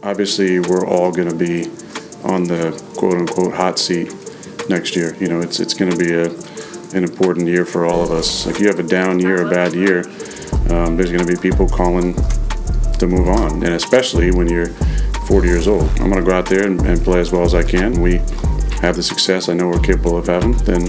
Obviously, we're all going to be on the quote-unquote hot seat next year. You know, it's going to be an important year for all of us. If you have a down year, a bad year, there's going to be people calling to move on, and especially when you're 40 years old. I'm going to go out there and play as well as I can. We have the success I know we're capable of having, then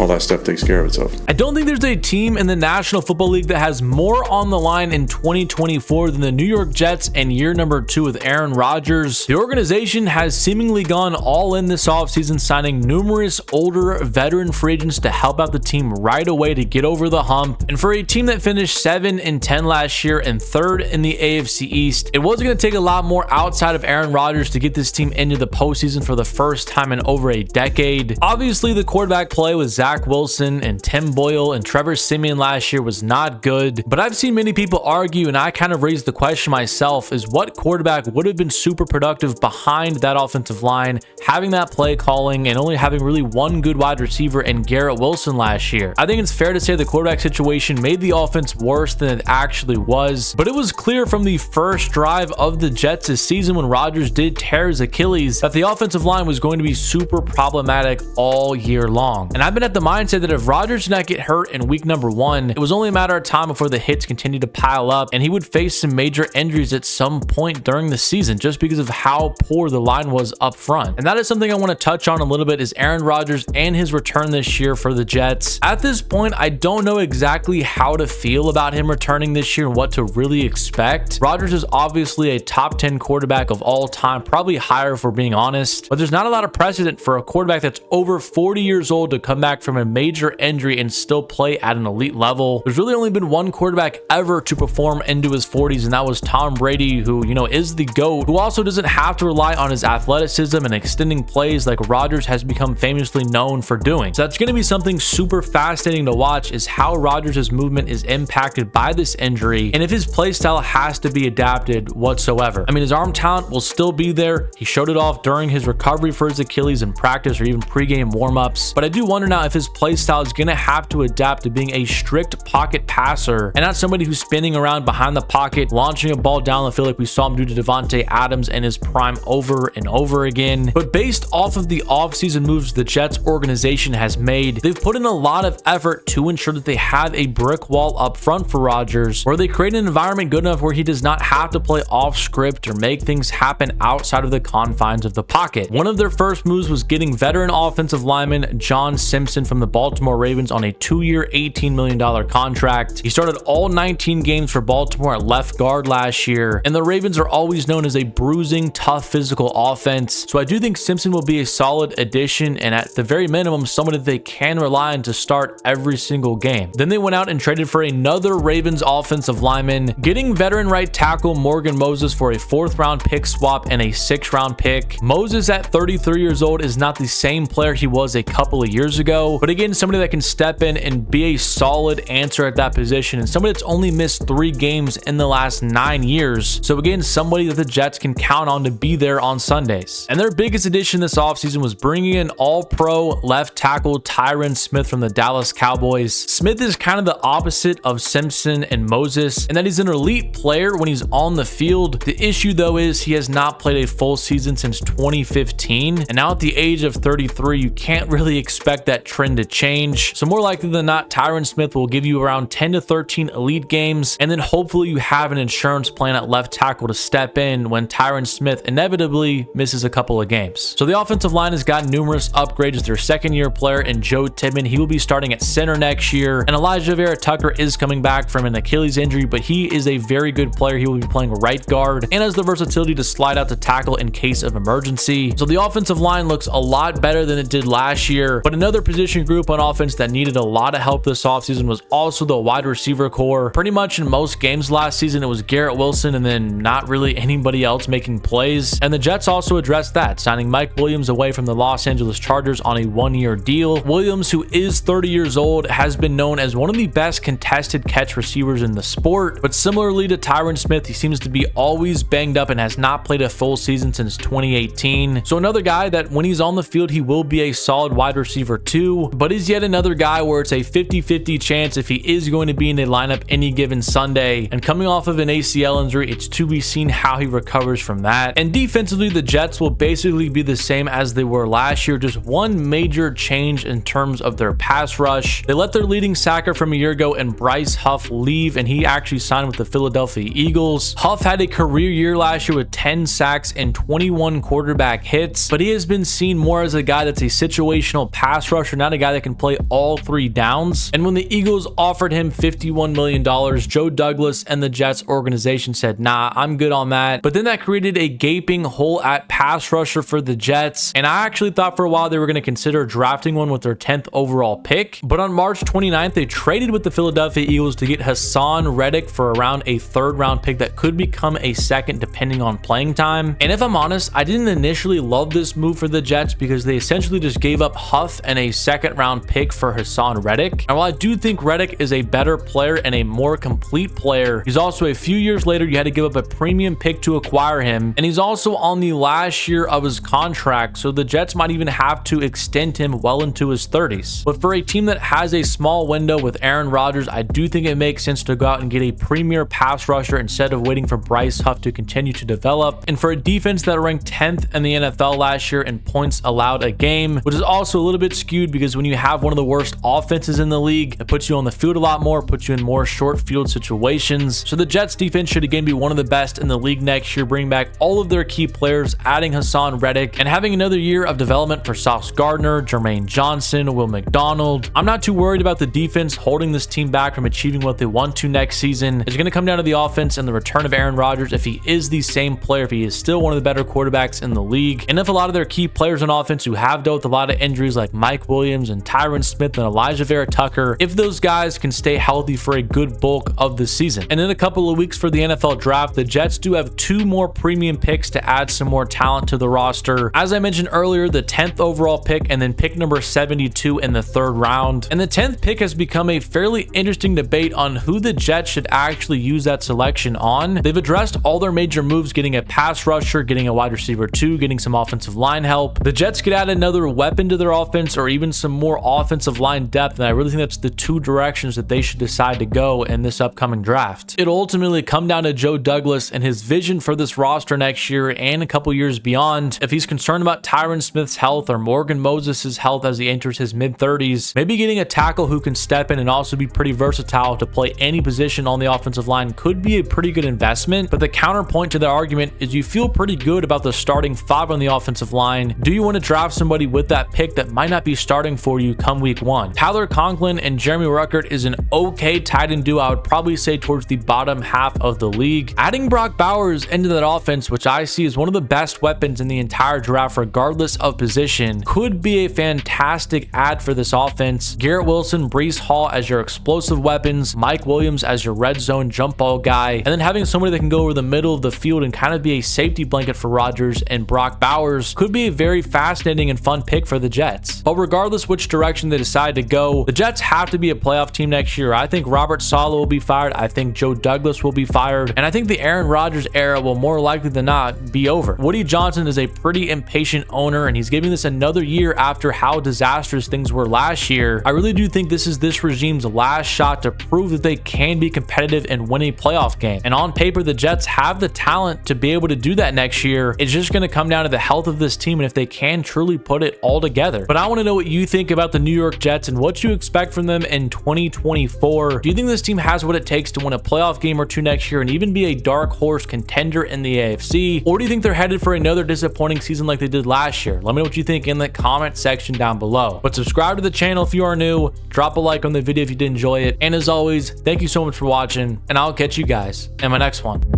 all that stuff takes care of itself. I don't think there's a team in the National Football League that has more on the line in 2024 than the New York Jets and year number 2 with Aaron Rodgers. The organization has seemingly gone all in this offseason, signing numerous older veteran free agents to help out the team right away to get over the hump. And for a team that finished 7-10 last year and 3rd in the AFC East, it wasn't going to take a lot more outside of Aaron Rodgers to get this team into the postseason for the first time in over a decade. Obviously, the quarterback play with Zach Wilson and Tim Boyle and Trevor Siemian last year was not good, but I've seen many people argue, and I kind of raised the question myself, is what quarterback would have been super productive behind that offensive line, having that play calling and only having really one good wide receiver in Garrett Wilson last year. I think it's fair to say the quarterback situation made the offense worse than it actually was, but it was clear from the first drive of the Jets this season when Rodgers did tear his Achilles that the offensive line was going to be super problematic all year long. And I've been at the mindset that if Rodgers did not get hurt in week number 1, it was only a matter of time before the hits continued to pile up and he would face some major injuries at some point during the season just because of how poor the line was up front. And that is something I want to touch on a little bit, is Aaron Rodgers and his return this year for the Jets. At this point, I don't know exactly how to feel about him returning this year and what to really expect. Rodgers is obviously a top 10 quarterback of all time, probably higher if we're being honest, but there's not a lot of precedent for a quarterback that's over 40 years old to come back from a major injury and still play at an elite level. There's really only been one quarterback ever to perform into his 40s, and that was Tom Brady, who, you know, is the GOAT, who also doesn't have to rely on his athleticism and extending plays like Rodgers has become famously known for doing. So that's going to be something super fascinating to watch, is how Rodgers' movement is impacted by this injury and if his play style has to be adapted whatsoever. I mean, his arm talent will still be there. He showed it off during his recovery for his Achilles in practice or even pregame warmups, but I do wonder now if his play style is going to have to adapt to being a strict pocket passer and not somebody who's spinning around behind the pocket, launching a ball down the field like we saw him do to Devontae Adams in his prime over and over again. But based off of the offseason moves the Jets organization has made, they've put in a lot of effort to ensure that they have a brick wall up front for Rodgers, where they create an environment good enough where he does not have to play off script or make things happen outside of the confines of the pocket. One of their first moves was getting veteran offensive lineman John Simpson from the Baltimore Ravens on a 2-year, $18 million contract. He started all 19 games for Baltimore at left guard last year, and the Ravens are always known as a bruising, tough, physical offense. So I do think Simpson will be a solid addition, and at the very minimum, someone that they can rely on to start every single game. Then they went out and traded for another Ravens offensive lineman, getting veteran right tackle Morgan Moses for a 4th-round pick swap and a 6th-round pick. Moses at 33 years old is not the same player he was a couple of years ago, but again, somebody that can step in and be a solid answer at that position, and somebody that's only missed 3 games in the last 9 years. So again, somebody that the Jets can count on to be there on Sundays. And their biggest addition this offseason was bringing in all-pro left tackle Tyron Smith from the Dallas Cowboys. Smith is kind of the opposite of Simpson and Moses, and that he's an elite player when he's on the field. The issue though is he has not played a full season since 2015, and now at the age of 33, you can't really expect that trend to change. So more likely than not, Tyron Smith will give you around 10 to 13 elite games, and then hopefully you have an insurance plan at left tackle to step in when Tyron Smith inevitably misses a couple of games. So the offensive line has gotten numerous upgrades with their 2nd-year player in Joe Tippmann. He will be starting at center next year, and Elijah Vera Tucker is coming back from an Achilles injury, but he is a very good player. He will be playing right guard and has the versatility to slide out to tackle in case of emergency. So the offensive line looks a lot better than it did last year, but another position group on offense that needed a lot of help this offseason was also the wide receiver core. Pretty much in most games last season, it was Garrett Wilson and then not really anybody else making plays, and the Jets also addressed that, signing Mike Williams away from the Los Angeles Chargers on a 1-year deal. Williams, who is 30 years old, has been known as one of the best contested catch receivers in the sport, but similarly to Tyron Smith, he seems to be always banged up and has not played a full season since 2018. So another guy that when he's on the field, he will be a solid wide receiver too. 2, but he's yet another guy where it's a 50-50 chance if he is going to be in the lineup any given Sunday. And coming off of an ACL injury, it's to be seen how he recovers from that. And defensively, the Jets will basically be the same as they were last year, just one major change in terms of their pass rush. They let their leading sacker from a year ago and Bryce Huff leave, and he actually signed with the Philadelphia Eagles. Huff had a career year last year with 10 sacks and 21 quarterback hits, but he has been seen more as a guy that's a situational pass rusher, not a guy that can play all 3 downs. And when the Eagles offered him $51 million, Joe Douglas and the Jets organization said, nah, I'm good on that. But then that created a gaping hole at pass rusher for the Jets, and I actually thought for a while they were going to consider drafting one with their 10th overall pick. But on March 29th, they traded with the Philadelphia Eagles to get Hassan Reddick for around a 3rd round pick that could become a 2nd depending on playing time. And if I'm honest, I didn't initially love this move for the Jets because they essentially just gave up Huff and a 2nd round pick for Hassan Reddick. And while I do think Reddick is a better player and a more complete player, he's also a few years later you had to give up a premium pick to acquire him, and he's also on the last year of his contract, so the Jets might even have to extend him well into his 30s. But for a team that has a small window with Aaron Rodgers, I do think it makes sense to go out and get a premier pass rusher instead of waiting for Bryce Huff to continue to develop. And for a defense that ranked 10th in the NFL last year in points allowed a game, which is also a little bit skewed because when you have one of the worst offenses in the league, it puts you on the field a lot more, puts you in more short field situations. So the Jets defense should again be one of the best in the league next year, bring back all of their key players, adding Hassan Reddick, and having another year of development for Sauce Gardner, Jermaine Johnson, Will McDonald. I'm not too worried about the defense holding this team back from achieving what they want to next season. It's going to come down to the offense and the return of Aaron Rodgers if he is the same player, if he is still one of the better quarterbacks in the league, and if a lot of their key players on offense who have dealt with a lot of injuries like Mike Williams and Tyron Smith and Elijah Vera Tucker, if those guys can stay healthy for a good bulk of the season. And in a couple of weeks for the NFL draft, the Jets do have 2 more premium picks to add some more talent to the roster. As I mentioned earlier, the 10th overall pick and then pick number 72 in the 3rd round. And the 10th pick has become a fairly interesting debate on who the Jets should actually use that selection on. They've addressed all their major moves, getting a pass rusher, getting a wide receiver 2, getting some offensive line help. The Jets could add another weapon to their offense or even some more offensive line depth, and I really think that's the 2 directions that they should decide to go in this upcoming draft. It'll ultimately come down to Joe Douglas and his vision for this roster next year and a couple years beyond. If he's concerned about Tyron Smith's health or Morgan Moses' health as he enters his mid-30s, maybe getting a tackle who can step in and also be pretty versatile to play any position on the offensive line could be a pretty good investment. But the counterpoint to the argument is you feel pretty good about the starting 5 on the offensive line. Do you want to draft somebody with that pick that might not be starting for you come week 1? Tyler Conklin and Jeremy Ruckert is an okay tight end duo. I would probably say towards the bottom half of the league. Adding Brock Bowers into that offense, which I see as one of the best weapons in the entire draft regardless of position, could be a fantastic add for this offense. Garrett Wilson, Breece Hall as your explosive weapons, Mike Williams as your red zone jump ball guy, and then having somebody that can go over the middle of the field and kind of be a safety blanket for Rodgers and Brock Bowers could be a very fascinating and fun pick for the Jets. But regardless which direction they decide to go, the Jets have to be a playoff team next year. I think Robert Saleh will be fired. I think Joe Douglas will be fired. And I think the Aaron Rodgers era will more likely than not be over. Woody Johnson is a pretty impatient owner, and he's giving this another year after how disastrous things were last year. I really do think this is this regime's last shot to prove that they can be competitive and win a playoff game. And on paper, the Jets have the talent to be able to do that next year. It's just going to come down to the health of this team and if they can truly put it all together. But I want to know what you think about the New York Jets and what you expect from them in 2024. Do you think this team has what it takes to win a playoff game or 2 next year and even be a dark horse contender in the AFC? Or do you think they're headed for another disappointing season like they did last year? Let me know what you think in the comment section down below. But subscribe to the channel if you are new, drop a like on the video if you did enjoy it, and as always, thank you so much for watching, and I'll catch you guys in my next one.